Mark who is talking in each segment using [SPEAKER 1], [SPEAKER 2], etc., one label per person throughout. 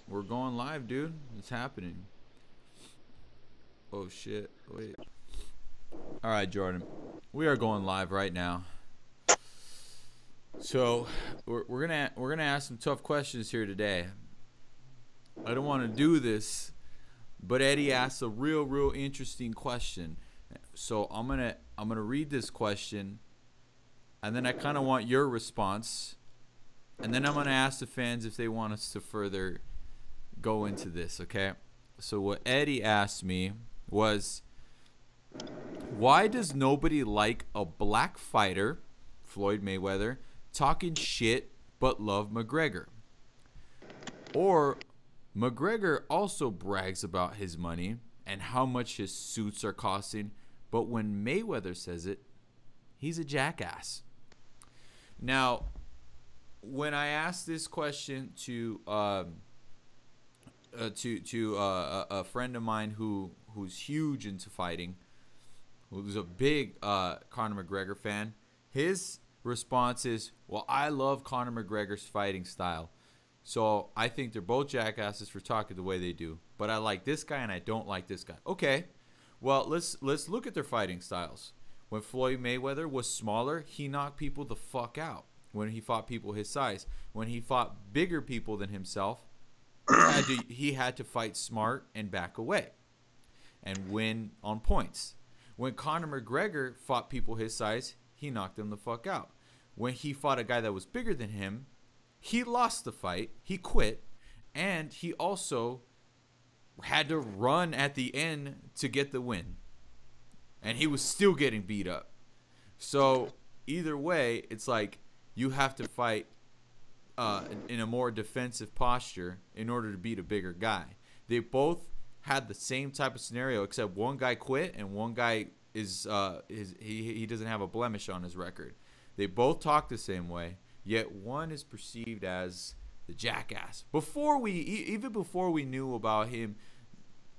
[SPEAKER 1] We're going live, dude. It's happening. Oh shit. Wait. All right, Jordan. We are going live right now. So we're gonna ask some tough questions here today. I don't want to do this, but Eddie asked a real interesting question. So I'm gonna read this question, and then I kind of want your response, and then I'm gonna ask the fans if they want us to further go into this. Okay. So what Eddie asked me was, why does nobody like a black fighter, Floyd Mayweather, talking shit but love McGregor? Or McGregor also brags about his money and how much his suits are costing, but when Mayweather says it, he's a jackass. Now, when I asked this question to a friend of mine who's huge into fighting, who's a big Connor McGregor fan, his response is, well, I love Connor McGregor's fighting style. So I think they're both jackasses for talking the way they do. But I like this guy and I don't like this guy. Okay, well, let's look at their fighting styles. When Floyd Mayweather was smaller, he knocked people the fuck out when he fought people his size. When he fought bigger people than himself, he had to fight smart and back away and win on points. When Conor McGregor fought people his size, he knocked them the fuck out. When he fought a guy that was bigger than him, he lost the fight, he quit, and he also had to run at the end to get the win. And he was still getting beat up. So either way, it's like you have to fight in a more defensive posture in order to beat a bigger guy. They both had the same type of scenario, except one guy quit and one guy he doesn't have a blemish on his record. They both talk the same way, yet one is perceived as the jackass. Even before we knew about him,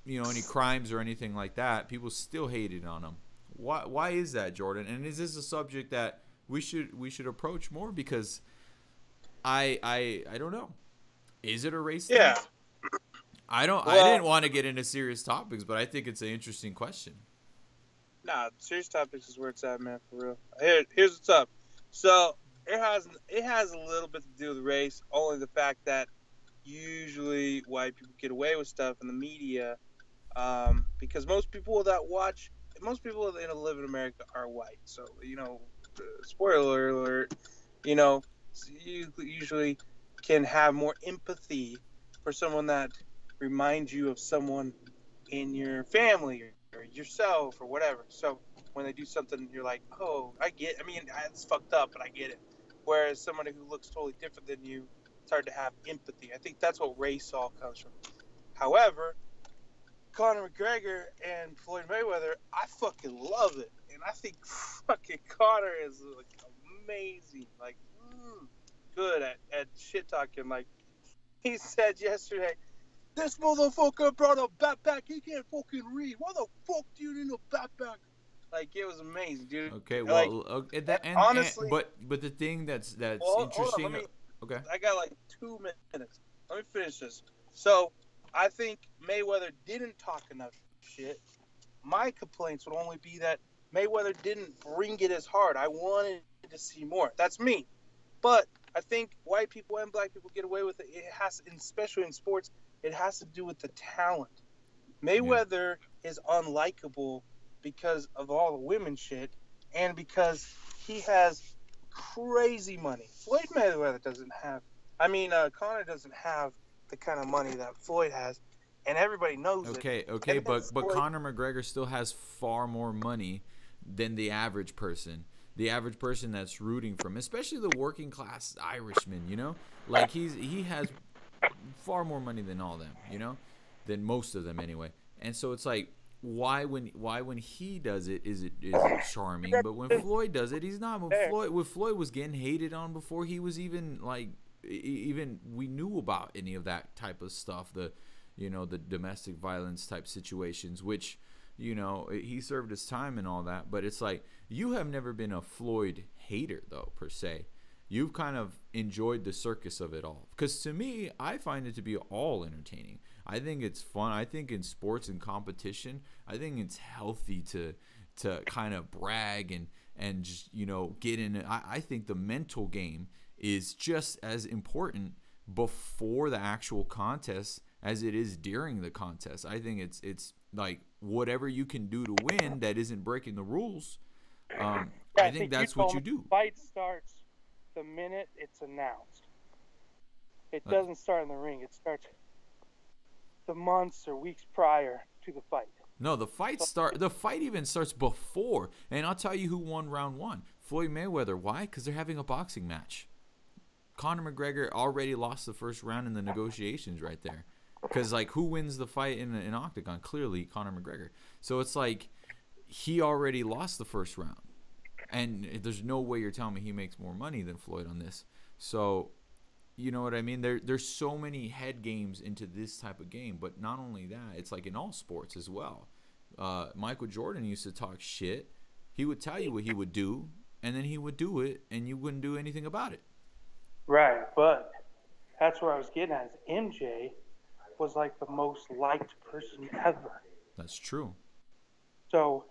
[SPEAKER 1] any crimes or anything like that, people still hated on him. Why is that, Jordan? And is this a subject that we should approach more? Because I don't know. Is it a race thing?
[SPEAKER 2] Yeah.
[SPEAKER 1] I didn't want to get into serious topics, but I think it's an interesting question.
[SPEAKER 2] Nah, serious topics is where it's at, man, for real. Here's what's up. So it has a little bit to do with race, only the fact that usually white people get away with stuff in the media, because most people that live in America are white. So spoiler alert, you usually can have more empathy for someone that reminds you of someone in your family or yourself or whatever. So when they do something, you're like, oh, it's fucked up, but I get it. Whereas somebody who looks totally different than you, it's hard to have empathy. I think that's what race all comes from. However, Conor McGregor and Floyd Mayweather, I fucking love it. And I think fucking Conor is like amazing, like good at shit talking. Like he said yesterday, this motherfucker brought a backpack. He can't fucking read. Why the fuck do you need a backpack? Like, it was amazing, dude.
[SPEAKER 1] Okay, well,
[SPEAKER 2] honestly,
[SPEAKER 1] but the thing that's interesting.
[SPEAKER 2] Hold on,
[SPEAKER 1] okay,
[SPEAKER 2] I got like 2 minutes. Let me finish this. So, I think Mayweather didn't talk enough shit. My complaints would only be that Mayweather didn't bring it as hard. I wanted to see more. That's me. But I think white people and black people get away with it. It has, especially in sports, it has to do with the talent. Mayweather is unlikable because of all the women shit and because he has crazy money. Floyd Mayweather doesn't have. Conor doesn't have the kind of money that Floyd has, and everybody knows it.
[SPEAKER 1] Okay, but Conor McGregor still has far more money than the average person. The average person that's rooting for him, especially the working class Irishman, like he has far more money than all them, than most of them anyway. And so it's like, why when he does it is it charming, but when Floyd does it, he's not. When Floyd was getting hated on before he was even we knew about any of that type of stuff, the domestic violence type situations, which he served his time and all that. But it's like, you have never been a Floyd hater though, per se. you've kind of enjoyed the circus of it all. Because to me, I find it to be all entertaining. I think it's fun. I think in sports and competition, I think it's healthy to kind of brag and just, get in it. I think the mental game is just as important before the actual contest as it is during the contest. I think it's like whatever you can do to win that isn't breaking the rules. I think that's what you do.
[SPEAKER 3] The fight starts the minute it's announced. It doesn't start in the ring. It starts the months or weeks prior to the fight.
[SPEAKER 1] No, the fight even starts before. And I'll tell you who won round 1. Floyd Mayweather. Why? Because they're having a boxing match. Connor McGregor already lost the first round in the negotiations right there. Because, like, who wins the fight in an octagon? Clearly, Connor McGregor. So it's like he already lost the first round. And there's no way you're telling me he makes more money than Floyd on this. So, you know what I mean? There's so many head games into this type of game. But not only that, it's like in all sports as well. Michael Jordan used to talk shit. He would tell you what he would do, and then he would do it, and you wouldn't do anything about it.
[SPEAKER 3] Right, but that's where I was getting at. Is MJ was like the most liked person ever.
[SPEAKER 1] That's true.
[SPEAKER 3] So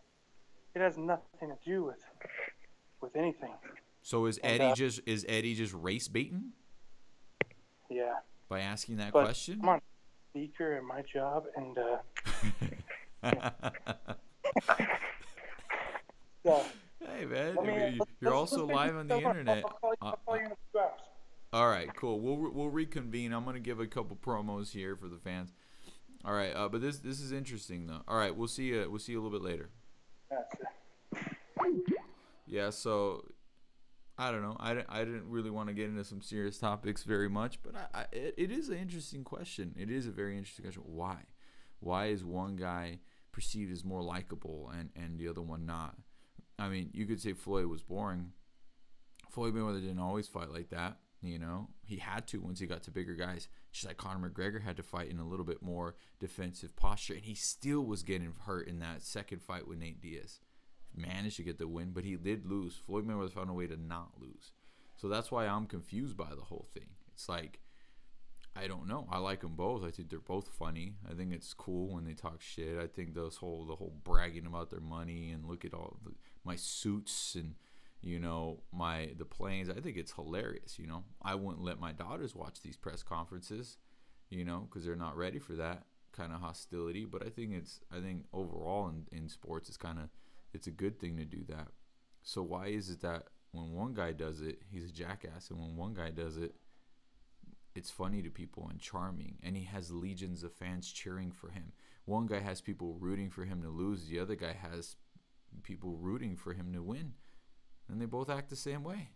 [SPEAKER 3] it has nothing to do with anything.
[SPEAKER 1] So is Eddie just race baiting?
[SPEAKER 3] Yeah.
[SPEAKER 1] By asking that question?
[SPEAKER 3] I'm on speaker at my job, and so,
[SPEAKER 1] hey man, you're also live on the internet.
[SPEAKER 3] I'll call you in a few hours.
[SPEAKER 1] All right, cool. We'll reconvene. I'm gonna give a couple promos here for the fans. All right, but this is interesting though. All right, we'll see you a little bit later. Yeah, so I don't know. I didn't really want to get into some serious topics very much, but it is an interesting question. It is a very interesting question. Why? Why is one guy perceived as more likable and the other one not? I mean, you could say Floyd was boring. Floyd Mayweather didn't always fight like that. He had to once he got to bigger guys. Just like Connor McGregor had to fight in a little bit more defensive posture, and he still was getting hurt in that second fight with Nate Diaz. Managed to get the win, but he did lose. Floyd Mayweather found a way to not lose. So that's why I'm confused by the whole thing. It's like, I don't know. I like them both. I think they're both funny. I think it's cool when they talk shit. I think the whole bragging about their money and look at all my suits and the planes. I think it's hilarious. I wouldn't let my daughters watch these press conferences, because they're not ready for that kind of hostility. But I think overall in sports, it's a good thing to do that. So why is it that when one guy does it, he's a jackass, and when one guy does it, it's funny to people and charming, and he has legions of fans cheering for him? One guy has people rooting for him to lose. The other guy has people rooting for him to win. And they both act the same way.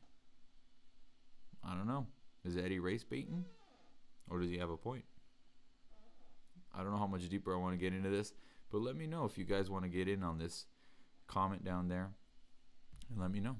[SPEAKER 1] I don't know. Is Eddie race baiting? Or does he have a point? I don't know how much deeper I want to get into this. But let me know if you guys want to get in on this. Comment down there and let me know.